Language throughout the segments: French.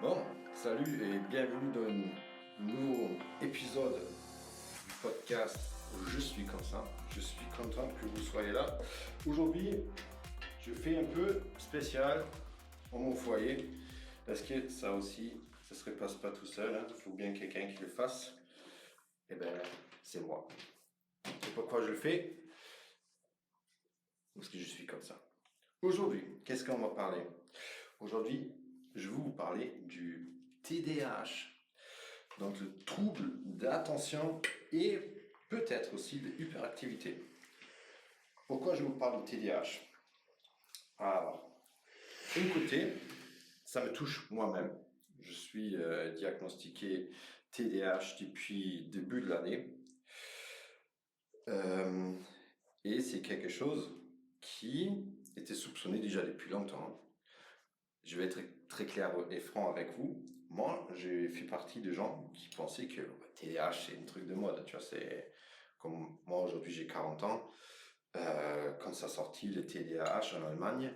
Bon, salut et bienvenue dans un nouveau épisode du podcast Je suis comme ça. Je suis content que vous soyez là. Aujourd'hui, je fais un peu spécial en mon foyer parce que ça aussi, ça se passe pas tout seul. Il faut bien quelqu'un qui le fasse. Et ben, c'est moi. Et pourquoi je le fais? Parce que je suis comme ça. Aujourd'hui, qu'est-ce qu'on va parler? Aujourd'hui, je vais vous parler du TDAH. Donc le trouble d'attention et peut-être aussi de l'hyperactivité. Pourquoi je vous parle de TDAH? Alors, d'un côté, ça me touche moi-même. Je suis diagnostiqué TDAH depuis le début de l'année. Et c'est quelque chose qui était soupçonné déjà depuis longtemps. Je vais être très clair et franc avec vous. Moi, j'ai fait partie des gens qui pensaient que TDAH, c'est un truc de mode. Tu vois, c'est comme moi, aujourd'hui, j'ai 40 ans. Quand ça sortit le TDAH en Allemagne,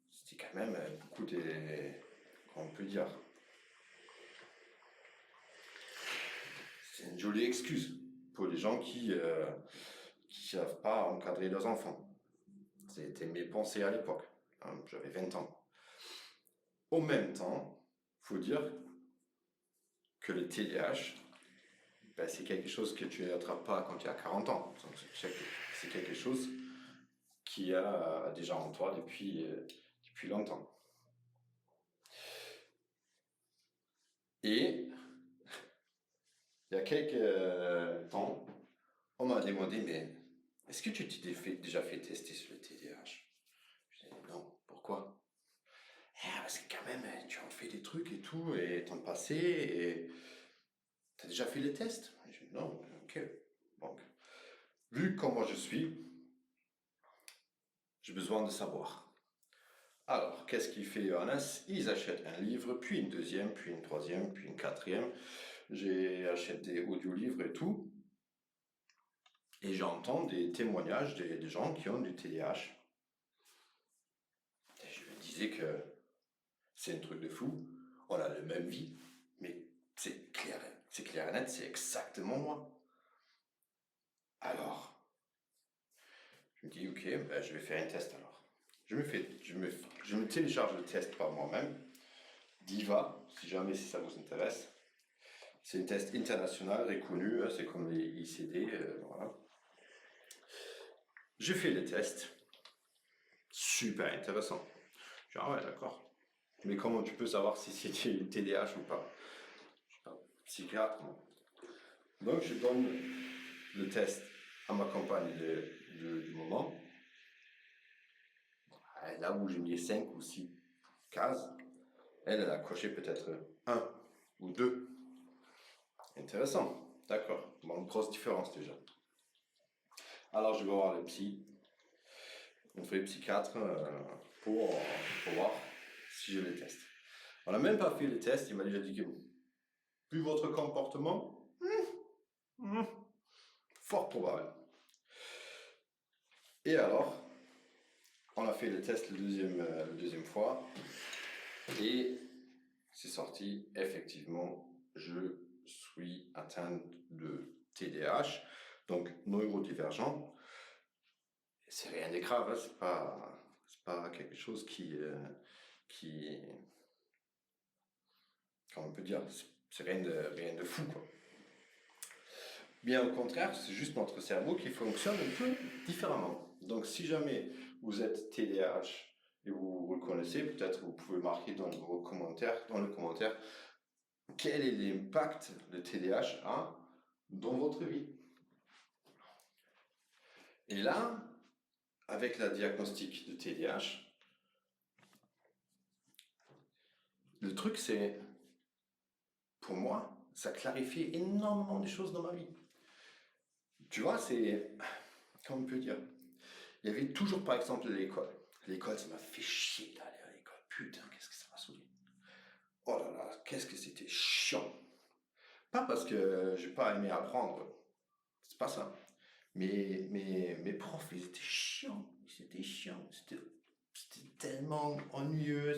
c'était quand même beaucoup de, comment on peut dire, c'est une jolie excuse pour les gens qui savent pas encadrer leurs enfants. C'était mes pensées à l'époque. J'avais 20 ans. Au même temps, faut dire que le TDAH, ben, c'est quelque chose que tu n'attrapes pas quand tu as 40 ans. Donc, c'est quelque chose qui a déjà en toi depuis longtemps. Et il y a quelques temps, on m'a demandé, mais est-ce que tu t'es déjà fait tester sur le TDAH? Je dis non, pourquoi? Parce que quand même, tu en fais des trucs et tout, et t'en passé, et t'as déjà fait les tests? Je dis non, ok. Donc, vu comment je suis, j'ai besoin de savoir. Alors, qu'est-ce qu'il fait Johannes? Ils achètent un livre, puis une deuxième, puis une troisième, puis une quatrième. J'achète des audiolivres et tout. Et j'entends des témoignages des gens qui ont du TDAH. Et je me disais que c'est un truc de fou. On a la même vie, mais c'est clair et net, c'est exactement moi. Alors, je me dis, ok, ben, je vais faire un test alors. Je me télécharge le test par moi-même. Diva, si jamais ça vous intéresse. C'est un test international reconnu, c'est comme les ICD, voilà. J'ai fait les tests, super intéressant. Je dis, ah ouais, d'accord. Mais comment tu peux savoir si c'est une TDAH ou pas? Je suis pas psychiatre, non. Donc je donne le test à ma compagne du moment. Là où j'ai mis 5 ou 6 cases, elle a coché peut-être un ou deux. Intéressant, d'accord. Bon, grosse différence déjà. Alors je vais voir le psy, une vraie psychiatre, pour voir si je les teste. On n'a même pas fait les tests, il m'a déjà dit que vu votre comportement, fort probable. Et alors, on a fait le test la deuxième fois, et c'est sorti, effectivement, je suis atteint de TDAH, donc neurodivergent. C'est rien de grave, hein, c'est pas quelque chose qui, comment on peut dire, c'est rien de fou, quoi. Bien au contraire, c'est juste notre cerveau qui fonctionne un peu différemment. Donc si jamais vous êtes TDAH et vous le connaissez, peut-être vous pouvez marquer dans le commentaire, quel est l'impact de TDAH a dans votre vie. Et là, avec la diagnostic de TDAH, le truc c'est, pour moi, ça clarifie énormément de choses dans ma vie. Tu vois, c'est, comment on peut dire, il y avait toujours par exemple l'école. L'école, ça m'a fait chier d'aller à l'école. Putain, qu'est-ce que ça m'a saoulé. Oh là là, qu'est-ce que c'était chiant. Pas parce que j'ai pas aimé apprendre, c'est pas ça. Mais mes profs, ils étaient chiants. C'était tellement ennuyeux.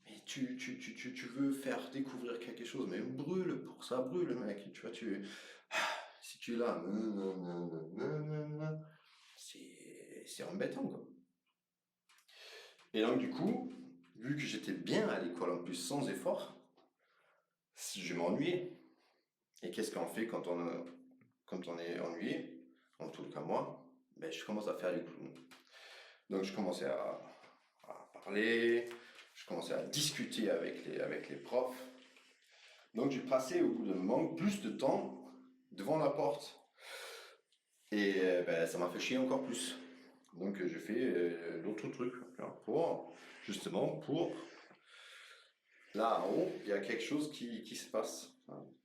Mais tu veux faire découvrir quelque chose, mais brûle pour ça, brûle, mec. Tu vois, si tu es là, c'est embêtant, quoi. Et donc, du coup, vu que j'étais bien à l'école en plus sans effort, je m'ennuyais. Et qu'est-ce qu'on fait quand on est ennuyé? En tout cas, moi, ben, je commence à faire du clown. Donc, je commençais à parler, je commençais à discuter avec les profs. Donc, j'ai passé au bout d'un moment plus de temps devant la porte. Et ben, ça m'a fait chier encore plus. Donc, j'ai fait d'autres trucs pour là en haut, il y a quelque chose qui se passe.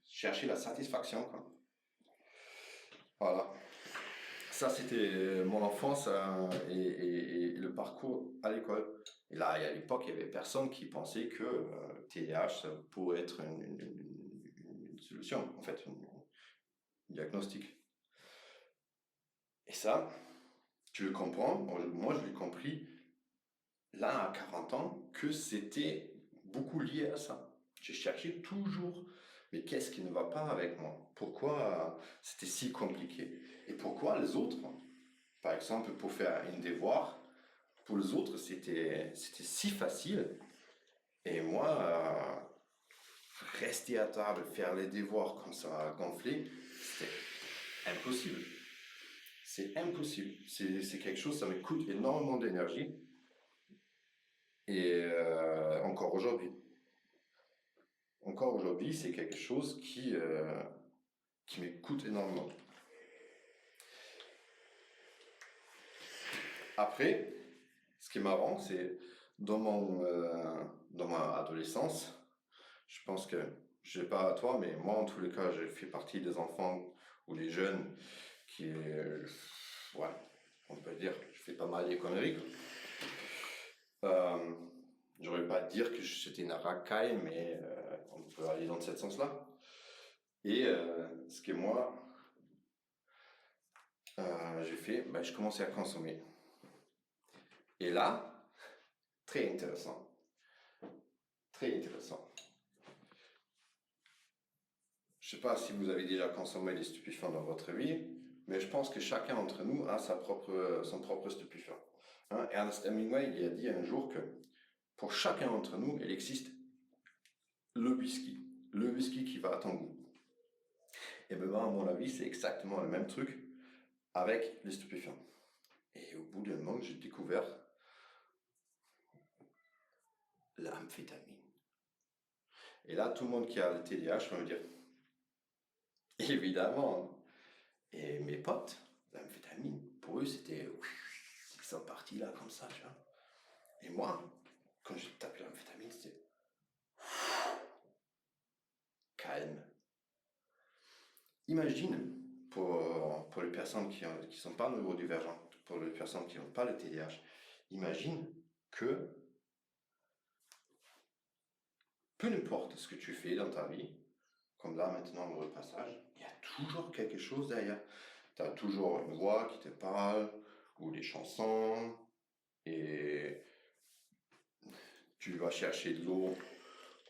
Chercher la satisfaction, quoi. Voilà. Ça, c'était mon enfance et le parcours à l'école. Et là, à l'époque, il n'y avait personne qui pensait que TDAH, ça pourrait être une solution, en fait, un diagnostic. Et ça, tu le comprends, moi je l'ai compris, là, à 40 ans, que c'était beaucoup lié à ça. J'ai cherché toujours, mais qu'est-ce qui ne va pas avec moi? Pourquoi c'était si compliqué? Et pourquoi les autres, par exemple, pour faire un devoir, pour les autres, c'était si facile. Et moi, rester à table, faire les devoirs comme ça, gonfler, c'était impossible. C'est impossible. C'est quelque chose, ça me coûte énormément d'énergie. Et encore aujourd'hui. Encore aujourd'hui, c'est quelque chose qui me coûte énormément. Après, ce qui est marrant, c'est dans ma adolescence, je pense que, je sais pas à toi, mais moi en tous les cas, j'ai fait partie des enfants ou des jeunes qui, ouais, on peut dire, je fais pas mal les conneries, quoi. J'aurais pas à dire que j'étais une racaille, mais on peut aller dans ce sens-là. Et ce que moi, j'ai fait, ben, je commençais à consommer. Et là, très intéressant. Très intéressant. Je sais pas si vous avez déjà consommé des stupéfiants dans votre vie, mais je pense que chacun d'entre nous a son propre stupéfiant. Hein, Ernest Hemingway, il a dit un jour que pour chacun d'entre nous, il existe le whisky qui va à ton goût. Et ben, à mon avis, c'est exactement le même truc avec les stupéfiants. Et au bout d'un moment, j'ai découvert l'amphétamine. Et là, tout le monde qui a le TDAH va me dire, évidemment. Et mes potes, l'amphétamine, pour eux, c'était, ils sont partis là comme ça, tu vois. Et moi, quand j'ai tapé l'amphétamine, c'était calme. Imagine, pour les personnes qui ne sont pas neurodivergentes, pour les personnes qui n'ont pas le TDAH, imagine que peu importe ce que tu fais dans ta vie, comme là maintenant le repassage, il y a toujours quelque chose derrière. Tu as toujours une voix qui te parle, ou des chansons, et tu vas chercher de l'eau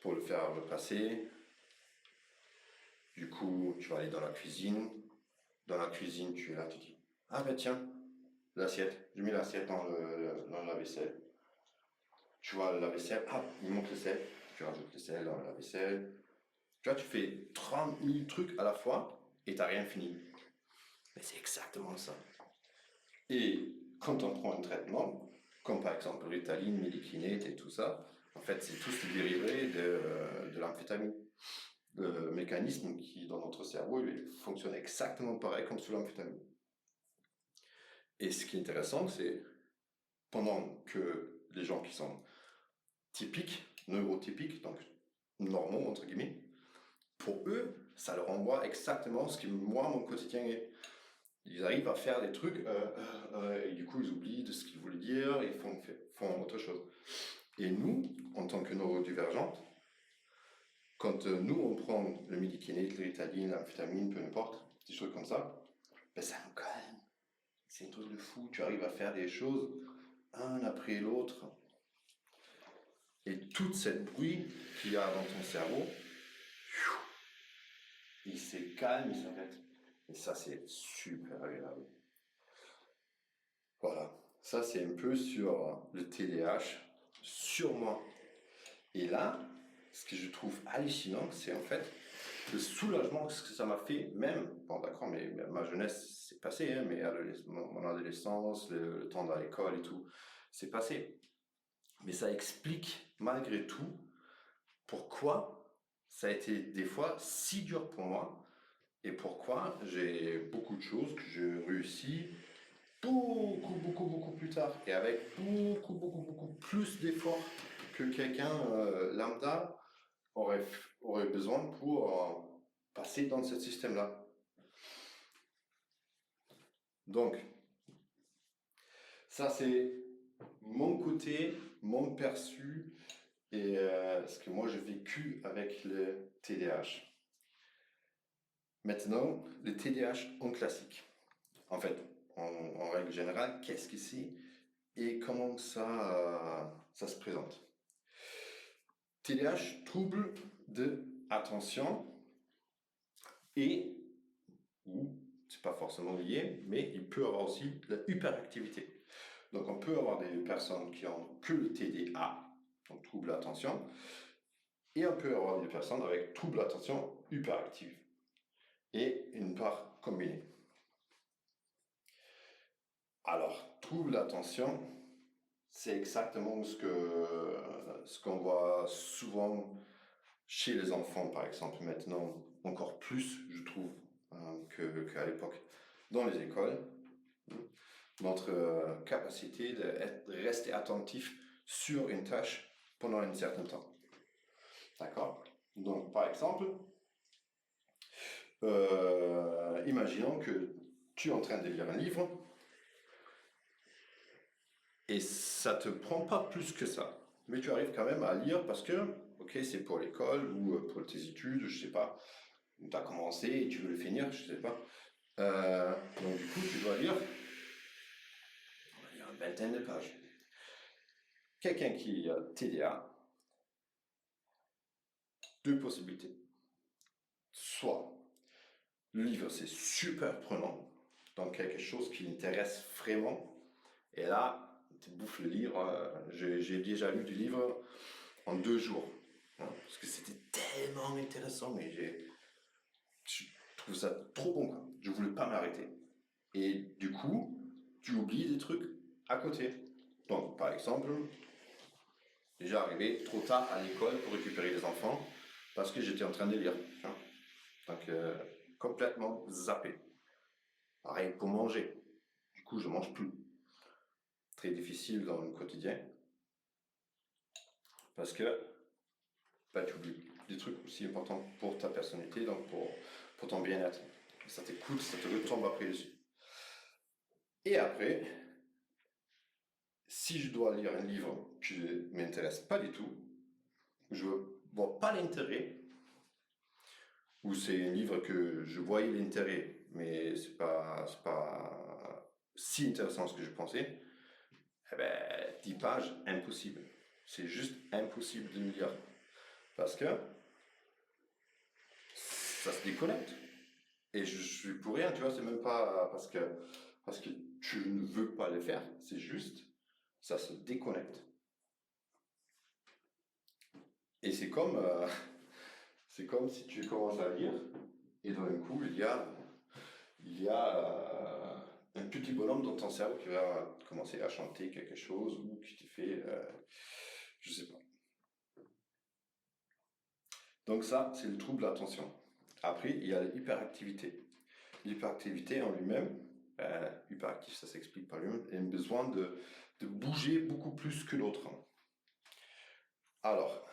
pour le faire repasser. Du coup, tu vas aller dans la cuisine. Dans la cuisine, tu es là, tu dis, ah ben tiens, l'assiette, je mets l'assiette dans la vaisselle. Tu vois le lave-vaisselle, ah, il manque le sel. Tu rajoutes le sel dans la vaisselle. Tu vois, tu fais 30 000 trucs à la fois et tu n'as rien fini. Mais c'est exactement ça. Et quand on prend un traitement, comme par exemple Ritaline, Médiclinate et tout ça, en fait, c'est tous des dérivés de l'amphétamine. Le mécanisme qui, dans notre cerveau, il fonctionne exactement pareil comme sous l'amphétamine. Et ce qui est intéressant, c'est pendant que les gens qui sont typiques, neurotypiques, donc normaux, entre guillemets, pour eux, ça leur envoie exactement ce qui, moi, mon quotidien est. Ils arrivent à faire des trucs et du coup, ils oublient de ce qu'ils voulaient dire et font autre chose. Et nous, en tant que neurodivergents, quand nous, on prend le Médiclinate, le Ritaline, l'amphétamine, peu importe, des choses comme ça, ben ça nous calme. C'est un truc de fou. Tu arrives à faire des choses un après l'autre. Et tout ce bruit qu'il y a dans ton cerveau, il se calme, il s'arrête. Et ça, c'est super agréable. Voilà, ça c'est un peu sur le TDAH, sur moi. Et là, ce que je trouve hallucinant, c'est en fait le soulagement que ça m'a fait, même, bon d'accord, mais ma jeunesse c'est passé, hein, mais mon adolescence, le temps à l'école et tout, c'est passé. Mais ça explique malgré tout pourquoi ça a été des fois si dur pour moi et pourquoi j'ai beaucoup de choses que je réussis beaucoup plus tard et avec beaucoup plus d'efforts que quelqu'un lambda aurait besoin pour passer dans ce système-là. Donc, ça c'est mon côté, mon perçu et ce que moi j'ai vécu avec le TDAH. Maintenant, le TDAH en classique. En fait, en règle générale, qu'est-ce que c'est et comment ça se présente. TDAH, trouble de attention et, ou c'est pas forcément lié, mais il peut avoir aussi la hyperactivité. Donc on peut avoir des personnes qui ont que le TDA, donc trouble d'attention, et on peut avoir des personnes avec trouble d'attention hyperactive, et une part combinée. Alors, trouble d'attention, c'est exactement ce qu'on voit souvent chez les enfants, par exemple, maintenant, encore plus, je trouve, qu'à l'époque, dans les écoles. Notre capacité de rester attentif sur une tâche pendant un certain temps. D'accord? Donc, par exemple, imaginons que tu es en train de lire un livre et ça te prend pas plus que ça. Mais tu arrives quand même à lire parce que, ok, c'est pour l'école ou pour tes études, je sais pas. Tu as commencé et tu veux le finir, je sais pas. Donc, du coup, tu dois lire, on va dire, une vingtaine de pages. Quelqu'un qui a TDA, deux possibilités. Soit le livre c'est super prenant, donc quelque chose qui l'intéresse vraiment, et là tu bouffes le livre. J'ai déjà lu du livre en 2 jours, hein, parce que c'était tellement intéressant, mais je trouve ça trop bon, quoi. Je voulais pas m'arrêter. Et du coup, tu oublies des trucs à côté. Donc par exemple, déjà arrivé trop tard à l'école pour récupérer les enfants parce que j'étais en train de lire. Hein. Donc complètement zappé. Pareil pour manger. Du coup, je mange plus. Très difficile dans le quotidien. Parce que bah, tu oublies des trucs aussi importants pour ta personnalité, donc pour ton bien-être. Ça t'écoute, ça te retombe après dessus. Et après, si je dois lire un livre qui ne m'intéresse pas du tout, je ne vois pas l'intérêt, ou c'est un livre que je voyais l'intérêt, mais c'est pas si intéressant que ce que je pensais, eh ben, 10 pages, impossible. C'est juste impossible de le lire. Parce que ça se déconnecte. Et je suis pour rien, tu vois, c'est même pas parce que tu ne veux pas le faire, c'est juste, ça se déconnecte. Et c'est comme si tu commences à lire, et d'un coup, il y a un petit bonhomme dans ton cerveau qui va commencer à chanter quelque chose, ou qui te fait, je sais pas. Donc ça, c'est le trouble de l'attention. Après, il y a l'hyperactivité. L'hyperactivité en lui-même, hyperactif, ça s'explique par lui-même, a besoin de bouger beaucoup plus que l'autre. Alors,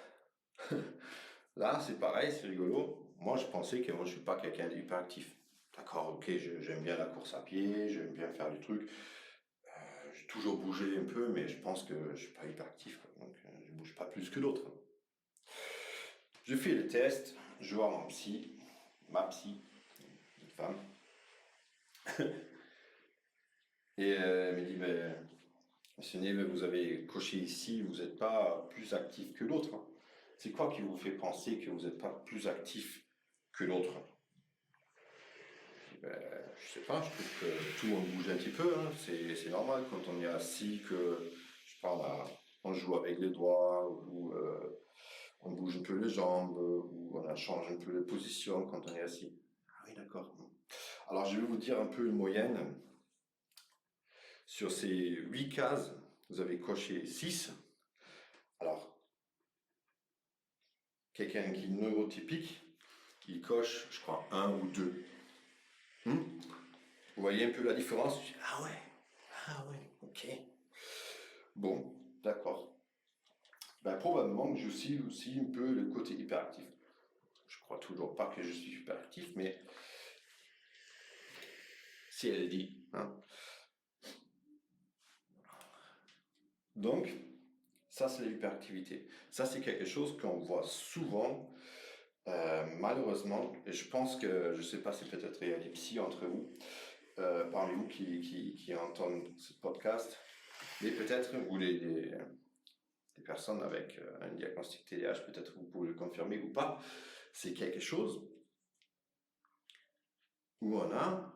là, c'est pareil, c'est rigolo. Moi, je pensais que moi, je suis pas quelqu'un d'hyperactif. D'accord, ok, j'aime bien la course à pied, j'aime bien faire du truc. J'ai toujours bougé un peu, mais je pense que je suis pas hyperactif, quoi. Donc je bouge pas plus que d'autres. Je fais le test, je vois ma psy, une femme, et elle me dit, ben, Mentionnez, vous avez coché ici, vous n'êtes pas plus actif que l'autre. C'est quoi qui vous fait penser que vous n'êtes pas plus actif que l'autre? Ben, je sais pas, je trouve que tout le monde bouge un petit peu, hein. C'est normal quand on est assis que, je parle on joue avec les doigts, ou on bouge un peu les jambes, ou on change un peu de position quand on est assis. Ah oui, d'accord. Alors je vais vous dire un peu une moyenne. Sur ces 8 cases, vous avez coché 6. Alors, quelqu'un qui est neurotypique, il coche, je crois, 1 ou 2. Vous voyez un peu la différence? Ah ouais, ok. Bon, d'accord. Ben, probablement que je suis aussi un peu le côté hyperactif. Je crois toujours pas que je suis hyperactif, mais si elle dit. Hein. Donc, ça c'est l'hyperactivité. Ça c'est quelque chose qu'on voit souvent, malheureusement, et je pense que, je sais pas si peut-être il y a des psys entre vous, parmi vous qui entendent ce podcast, mais peut-être, ou les personnes avec un diagnostic TDAH, peut-être vous pouvez le confirmer ou pas, c'est quelque chose où on a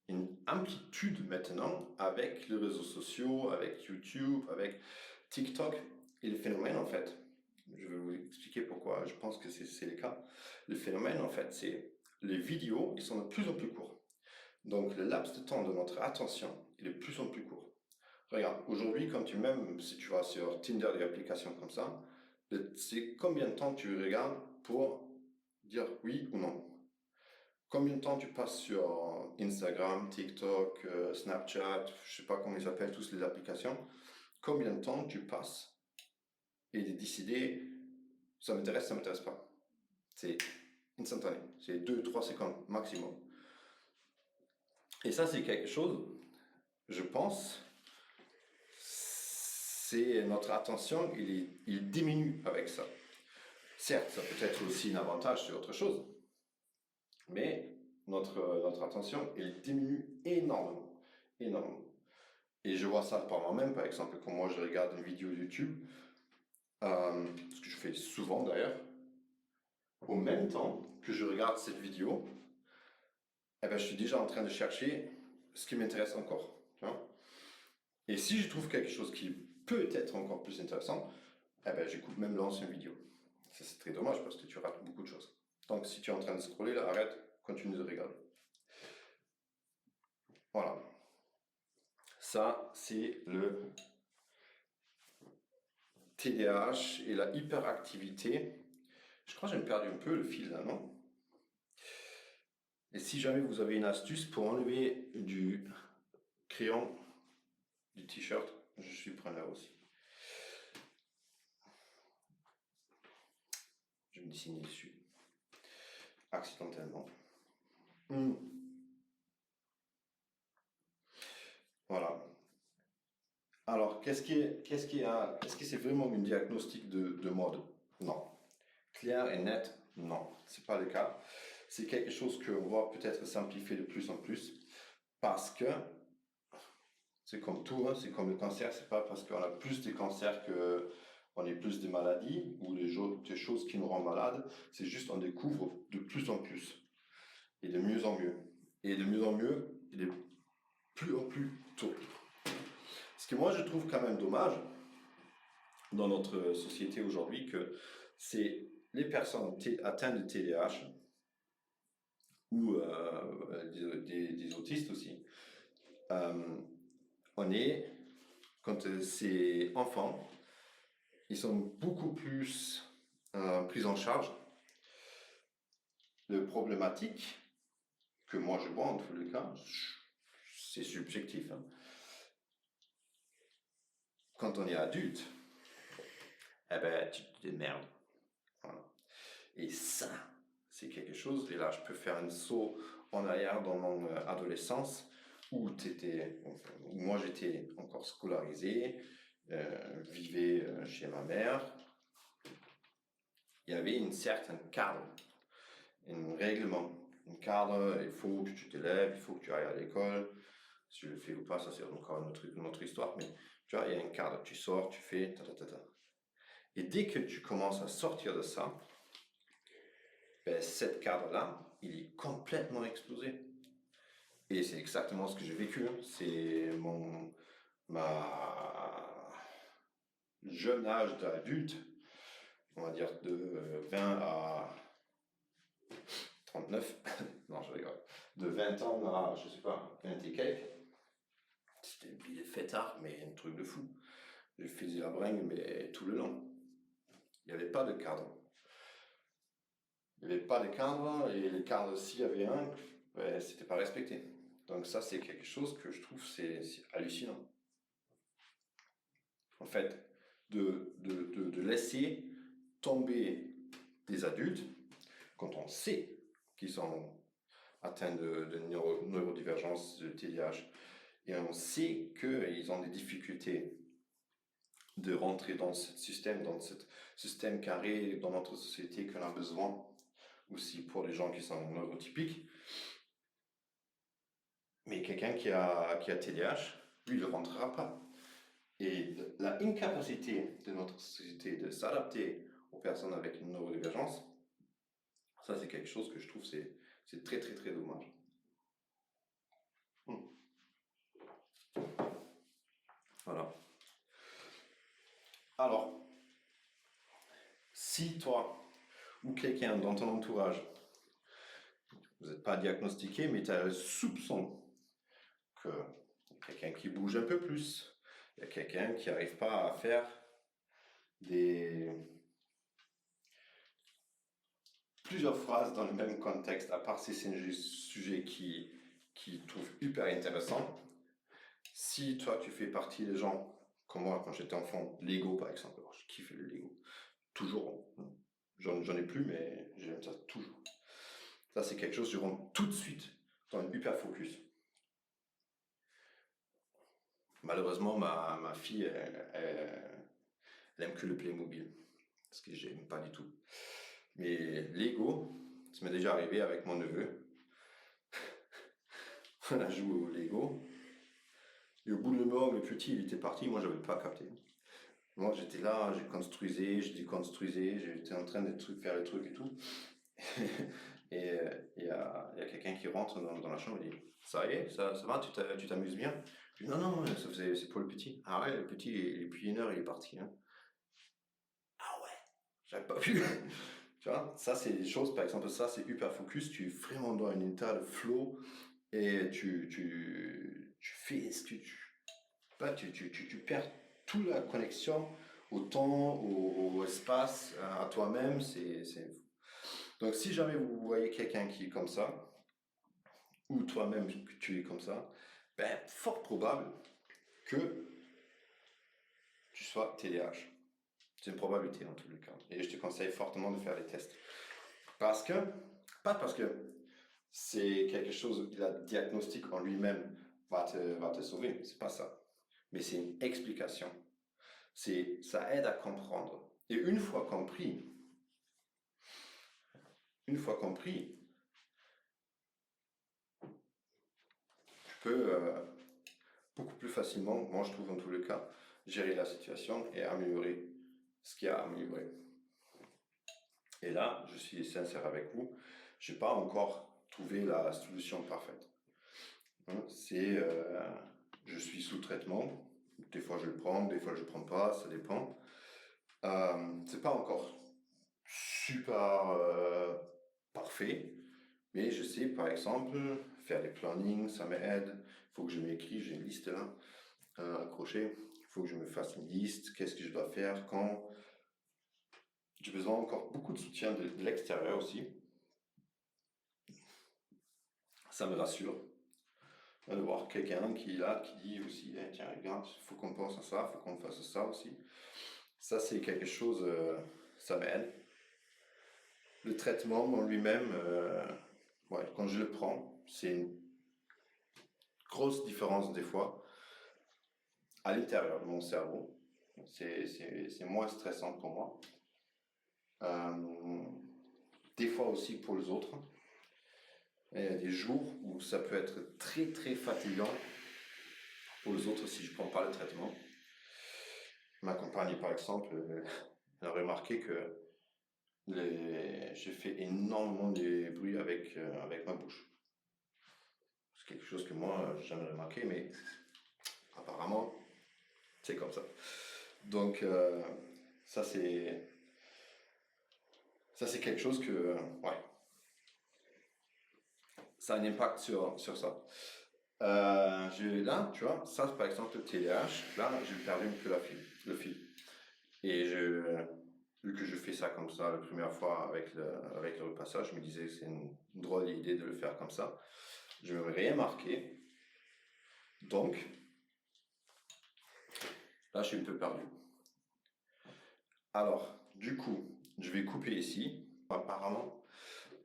une amplitude maintenant avec les réseaux sociaux, avec YouTube, avec TikTok, et le phénomène en fait, je vais vous expliquer pourquoi je pense que c'est le cas. Le phénomène en fait, c'est les vidéos, ils sont de plus en plus courts. Donc le laps de temps de notre attention est de plus en plus court. Regarde, aujourd'hui, même si tu vas sur Tinder, des applications comme ça, c'est combien de temps tu regardes pour dire oui ou non. Combien de temps tu passes sur Instagram, TikTok, Snapchat, je sais pas comment ils appellent tous les applications. Combien de temps tu passes et de décider ça m'intéresse pas. C'est instantané, c'est 2-3 secondes maximum. Et ça, c'est quelque chose, je pense, c'est notre attention, il diminue avec ça. Certes, ça peut être aussi un avantage sur autre chose, mais notre attention, elle diminue énormément, énormément. Et je vois ça par moi-même, par exemple, quand moi je regarde une vidéo YouTube, ce que je fais souvent d'ailleurs, au même temps que je regarde cette vidéo, eh ben, je suis déjà en train de chercher ce qui m'intéresse encore. Tu vois. Et si je trouve quelque chose qui peut être encore plus intéressant, eh ben, j'écoute même l'ancienne vidéo. Ça, c'est très dommage parce que tu rates beaucoup de choses. Donc, si tu es en train de scroller, là, arrête, continue de regarder. Voilà. Ça, c'est le TDAH et la hyperactivité. Je crois que j'ai perdu un peu le fil là, non? Et si jamais vous avez une astuce pour enlever du crayon du t-shirt, je suis preneur aussi. Je vais me dessiner dessus. Accidentellement. Voilà. Alors, est-ce que c'est vraiment un diagnostic de mode? Non. Clair et net? Non. C'est pas le cas. C'est quelque chose qu'on va peut-être simplifier de plus en plus parce que c'est comme tout, hein, c'est comme le cancer, c'est pas parce qu'on a plus de cancers qu'on ait plus de maladies ou des choses qui nous rendent malades, c'est juste on découvre de plus en plus et de mieux en mieux. Et de mieux en mieux, et de plus en plus tôt. Ce que moi je trouve quand même dommage dans notre société aujourd'hui, que c'est les personnes atteintes de TDAH ou des autistes aussi. Quand ces enfants, ils sont beaucoup plus pris en charge. Le problématique que moi je vois en tous les cas, c'est subjectif. Hein. Quand on est adulte, eh ben, tu te démerdes. Voilà. Et ça, c'est quelque chose, et là je peux faire un saut en arrière dans mon adolescence, où moi j'étais encore scolarisé, vivais chez ma mère. Il y avait une certaine cadre, un règlement, un cadre, il faut que tu t'élèves, il faut que tu ailles à l'école. Si je le fais ou pas, ça c'est encore une autre histoire, mais tu Tu vois, il y a un cadre, tu sors, tu fais, ta, ta, ta, ta. Et dès que tu commences à sortir de ça, ben, cet cadre-là, il est complètement explosé. Et c'est exactement ce que j'ai vécu. C'est ma jeune âge d'adulte, on va dire de 20 à 39, non je rigole, de 20 ans à, je sais pas, 20 et quelques. C'était une vie de fêtard, mais un truc de fou. Je faisais la bringue, mais tout le long. Il n'y avait pas de cadre. Il n'y avait pas de cadre, et les cadres, s'il y avait un, ben, c'était pas respecté. Donc ça, c'est quelque chose que je trouve c'est hallucinant. En fait, de laisser tomber des adultes quand on sait qu'ils sont atteints de neurodivergence, de TDAH, et on sait qu'ils ont des difficultés de rentrer dans ce système carré dans notre société qu'on a besoin, aussi pour les gens qui sont neurotypiques. Mais quelqu'un qui a TDAH, lui, il ne rentrera pas. Et la incapacité de notre société de s'adapter aux personnes avec une neurodivergence, ça c'est quelque chose que je trouve c'est très très très dommage. Voilà. Alors, si toi ou quelqu'un dans ton entourage, vous n'êtes pas diagnostiqué, mais tu as le soupçon que quelqu'un qui bouge un peu plus, il y a quelqu'un qui n'arrive pas à faire plusieurs phrases dans le même contexte, à part si c'est un sujet qui trouve hyper intéressant. Si toi tu fais partie des gens, comme moi quand j'étais enfant, Lego par exemple, alors, je kiffe le Lego, toujours, j'en ai plus mais j'aime ça toujours. Ça c'est quelque chose, je rentre tout de suite dans un hyper focus. Malheureusement ma fille elle aime que le Playmobil, ce que j'aime pas du tout. Mais Lego, ça m'est déjà arrivé avec mon neveu. On a joué au Lego. Et au bout de moment, le petit, il était parti, moi, j'avais pas capté. Moi, j'étais là, je construisais, je déconstruisais, j'étais en train de faire les trucs et tout. Et il y a quelqu'un qui rentre dans la chambre et dit, ça y est, ça va, tu t'amuses bien? Je dis, non, non, c'est pour le petit. Ah ouais, le petit, depuis 1 heure, il est parti. Hein. Ah ouais, j'avais pas vu. Tu vois, ça, c'est des choses, par exemple, ça, c'est hyper focus, tu es vraiment dans un état de flow et tu fais ce que tu perds toute la connexion au temps, au espace, à toi-même. Donc, si jamais vous voyez quelqu'un qui est comme ça, ou toi-même que tu es comme ça, ben, fort probable que tu sois TDAH. C'est une probabilité en tous les cas. Et je te conseille fortement de faire les tests. Pas parce que c'est quelque chose, la diagnostic en lui-même va te sauver, c'est pas ça. Mais c'est une explication. Ça aide à comprendre. Et une fois compris, tu peux beaucoup plus facilement, moi je trouve en tous les cas, gérer la situation et améliorer ce qu'il y a à améliorer. Et là, je suis sincère avec vous, je n'ai pas encore trouvé la solution parfaite. Je suis sous traitement, des fois je le prends, des fois je le prends pas, ça dépend. C'est pas encore super parfait, mais je sais par exemple faire des plannings, ça m'aide. Il faut que je m'écris, j'ai une liste là accrochée. Il faut que je me fasse une liste, qu'est-ce que je dois faire, quand. J'ai besoin encore beaucoup de soutien de l'extérieur aussi. Ça me rassure de voir quelqu'un qui est là, qui dit aussi, tiens regarde, il faut qu'on pense à ça, il faut qu'on fasse ça aussi. Ça c'est quelque chose, ça m'aide. Le traitement en lui-même, ouais, quand je le prends, c'est une grosse différence des fois à l'intérieur de mon cerveau. C'est moins stressant pour moi. Des fois aussi pour les autres. Il y a des jours où ça peut être très très fatigant pour les autres si je ne prends pas le traitement. Ma compagne, par exemple, elle a remarqué que j'ai fait énormément de bruit avec ma bouche. C'est quelque chose que moi, j'ai jamais remarqué, mais apparemment, c'est comme ça. Donc, ça, c'est quelque chose que, ouais, ça a un impact sur ça. Là, tu vois, ça, par exemple, le TDAH, là, j'ai perdu un peu le fil. Et vu que je fais ça comme ça la première fois avec le repassage, je me disais que c'est une drôle d'idée de le faire comme ça. Je ne m'avais rien marqué. Donc, là, je suis un peu perdu. Alors, du coup, je vais couper ici. Apparemment,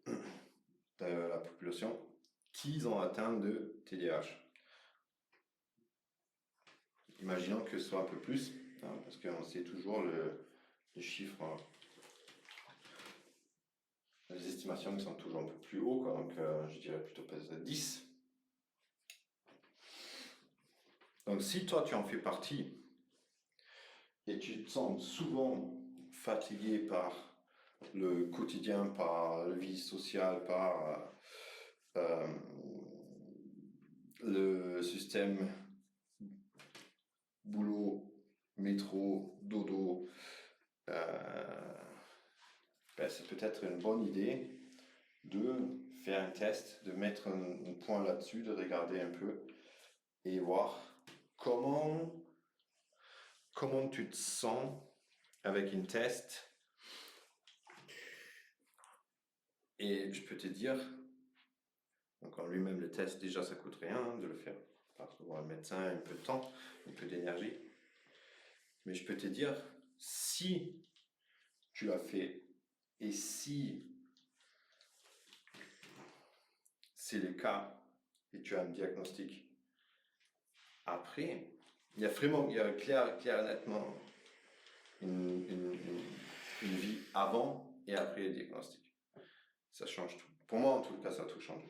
de la population qui ont atteint de TDAH. Imaginons que ce soit un peu plus, hein, parce qu'on sait toujours les chiffres, hein, les estimations qui sont toujours un peu plus hauts, quoi, donc je dirais plutôt peut-être 10. Donc si toi tu en fais partie et tu te sens souvent fatigué par le quotidien, par la vie sociale, par le système boulot, métro, dodo, c'est peut-être une bonne idée de faire un test, de mettre un point là-dessus, de regarder un peu et voir comment tu te sens avec un test. Et je peux te dire, donc en lui-même le test, déjà ça coûte rien de le faire, parce que voir un médecin, un peu de temps, un peu d'énergie. Mais je peux te dire, si tu l'as fait et si c'est le cas et tu as un diagnostic après, il y a clair et nettement une vie avant et après le diagnostic. Ça change tout. Pour moi, en tout cas, ça a tout changé.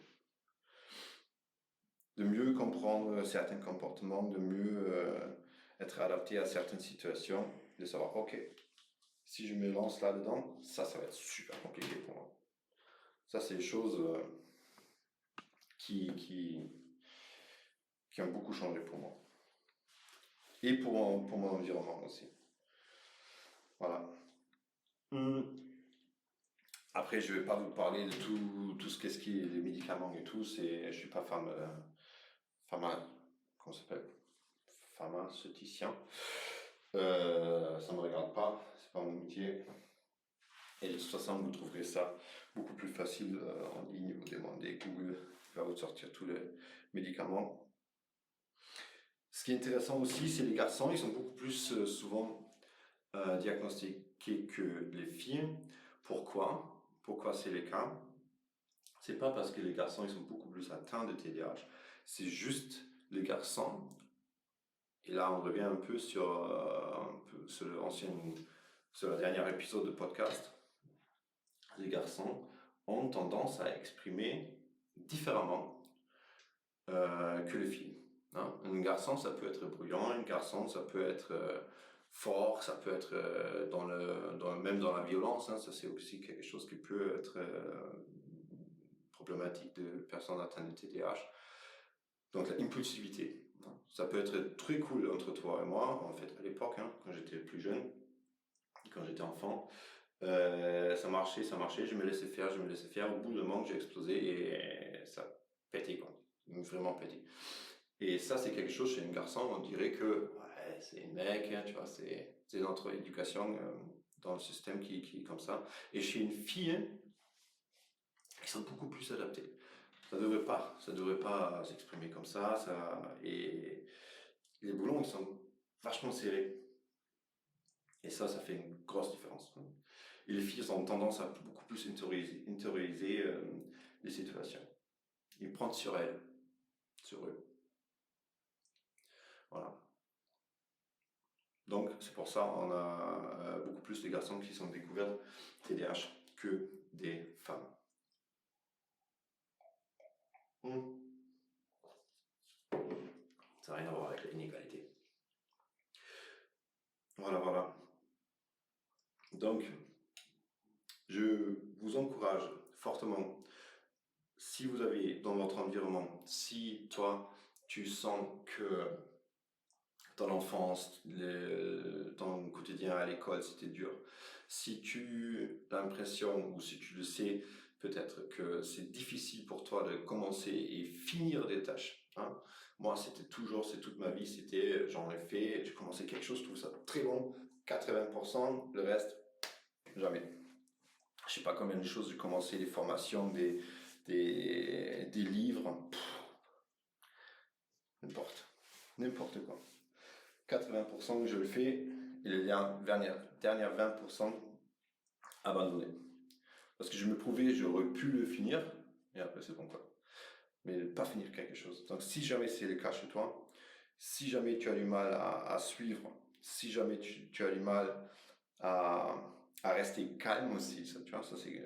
De mieux comprendre certains comportements, de mieux être adapté à certaines situations, de savoir, ok, si je me lance là-dedans, ça va être super compliqué pour moi. Ça, c'est des choses qui ont beaucoup changé pour moi. Et pour mon environnement aussi. Voilà. Après, je ne vais pas vous parler de tout ce qu'est les médicaments et tout. Je ne suis pas comment ça s'appelle, pharmaceuticien. Ça ne me regarde pas, c'est pas mon métier. Et de toute façon, vous trouverez ça beaucoup plus facile en ligne. Vous demandez Google, va vous sortir tous les médicaments. Ce qui est intéressant aussi, c'est les garçons, ils sont beaucoup plus souvent diagnostiqués que les filles. Pourquoi c'est le cas? C'est pas parce que les garçons ils sont beaucoup plus atteints de TDAH, c'est juste les garçons. Et là, on revient un peu sur le dernier épisode de podcast. Les garçons ont tendance à exprimer différemment que les filles. Hein. Un garçon, ça peut être bruyant, un garçon, ça peut être fort, ça peut être même dans la violence. Hein, ça, c'est aussi quelque chose qui peut être problématique de personnes atteintes de TDAH. Donc, l'impulsivité. Hein. Ça peut être très cool entre toi et moi, en fait, à l'époque, hein, quand j'étais plus jeune, quand j'étais enfant. Ça marchait, je me laissais faire. Au bout d'un moment, j'ai explosé et ça pétait, quoi. Vraiment pété. Et ça, c'est quelque chose chez un garçon, on dirait que ouais, c'est un mec, hein, tu vois, c'est notre éducation dans le système qui est comme ça. Et chez une fille, hein, ils sont beaucoup plus adaptés. Ça devrait pas s'exprimer comme ça, et les boulons, ils sont vachement serrés. Et ça fait une grosse différence. Et les filles ont tendance à beaucoup plus intérioriser les situations. Ils prennent sur elles, sur eux. Voilà. Donc, c'est pour ça qu'on a beaucoup plus de garçons qui sont découverts TDAH que des femmes. Ça n'a rien à voir avec l'inégalité. Voilà. Donc, je vous encourage fortement, si vous avez dans votre environnement, si toi, tu sens que dans l'enfance, ton quotidien à l'école, c'était dur, si tu as l'impression, ou si tu le sais, peut-être que c'est difficile pour toi de commencer et finir des tâches. Hein. Moi, c'est toute ma vie, j'en ai fait, j'ai commencé quelque chose, je trouve ça très bon, 80%, le reste, jamais. Je sais pas combien de choses j'ai commencé, des formations, des livres, n'importe quoi. 80% que je le fais, et les dernières 20% abandonné. Parce que je me prouvais, j'aurais pu le finir, et après c'est bon quoi. Mais ne pas finir quelque chose. Donc si jamais c'est le cas chez toi, si jamais tu as du mal à suivre, si jamais tu as du mal à, à rester calme aussi, ça, tu vois, ça c'est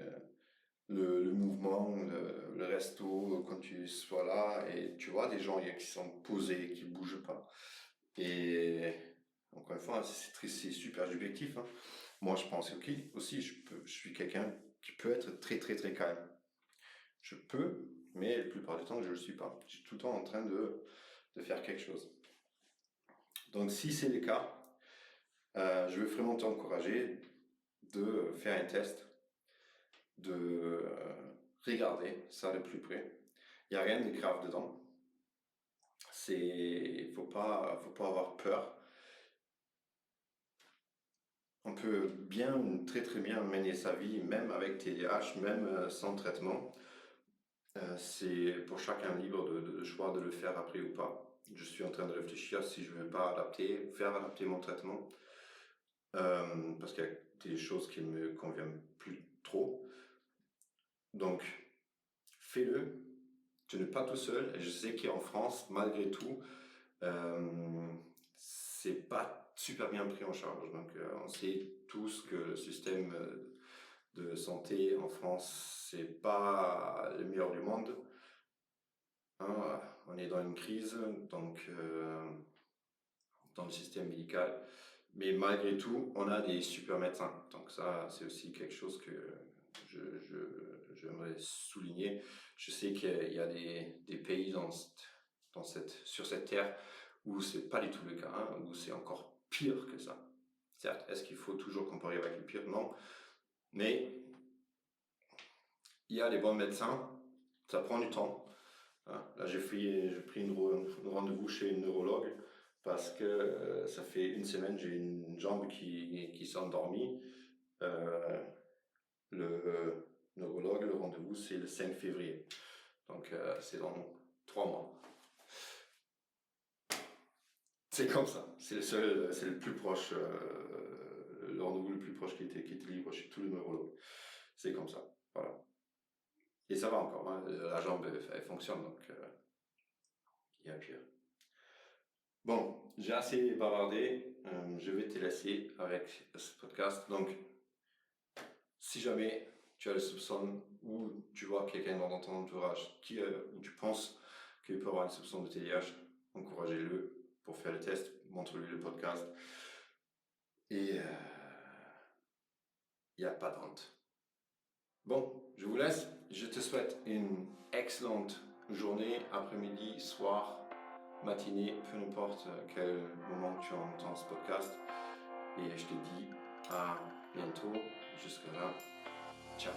le mouvement, le resto, quand tu sois là, et tu vois des gens qui sont posés, qui ne bougent pas. Et encore une fois, c'est super subjectif. Hein. Moi, je pense que aussi, je suis quelqu'un qui peut être très, très, très calme. Je peux, mais la plupart du temps, je ne le suis pas. Je suis tout le temps en train de faire quelque chose. Donc, si c'est le cas, je veux vraiment t'encourager de faire un test, de regarder ça de plus près. Il n'y a rien de grave dedans. Faut pas avoir peur. On peut très très bien mener sa vie, même avec TDAH, même sans traitement. C'est pour chacun libre de choix de le faire après ou pas. Je suis en train de réfléchir si je ne veux pas faire adapter mon traitement, parce qu'il y a des choses qui ne me conviennent plus trop. Donc, fais-le. Tu n'es pas tout seul. Et je sais qu'en France, malgré tout, c'est pas super bien pris en charge. Donc, on sait tous que le système de santé en France, c'est pas le meilleur du monde. Hein, on est dans une crise, donc dans le système médical, mais malgré tout, on a des super médecins. Donc ça, c'est aussi quelque chose que j'aimerais souligner. Je sais qu'il y a des pays sur cette terre où c'est pas du tout le cas, hein, où c'est encore pire que ça. Certes, est-ce qu'il faut toujours comparer avec le pire? Non. Mais il y a des bons médecins, ça prend du temps. Hein. Là, j'ai pris un rendez-vous chez une neurologue parce que ça fait une semaine, j'ai une jambe qui s'est endormie. Le neurologue, le rendez-vous, c'est le 5 février. Donc, c'est dans 3 mois. C'est comme ça. C'est le plus proche, le rendez-vous le plus proche qui était libre chez tous les neurologues. C'est comme ça. Voilà. Et ça va encore. Hein. La jambe, elle fonctionne, donc il y a pire. Bon, j'ai assez bavardé. Je vais te laisser avec ce podcast. Donc, si jamais tu as le soupçon ou tu vois quelqu'un dans ton entourage où tu penses qu'il peut avoir une soupçon de TDAH, encouragez-le pour faire le test, montre-lui le podcast. Et il n'y a pas de honte. Bon, je vous laisse. Je te souhaite une excellente journée, après-midi, soir, matinée, peu importe quel moment tu entends ce podcast. Et je te dis à bientôt. Jusque là, ciao.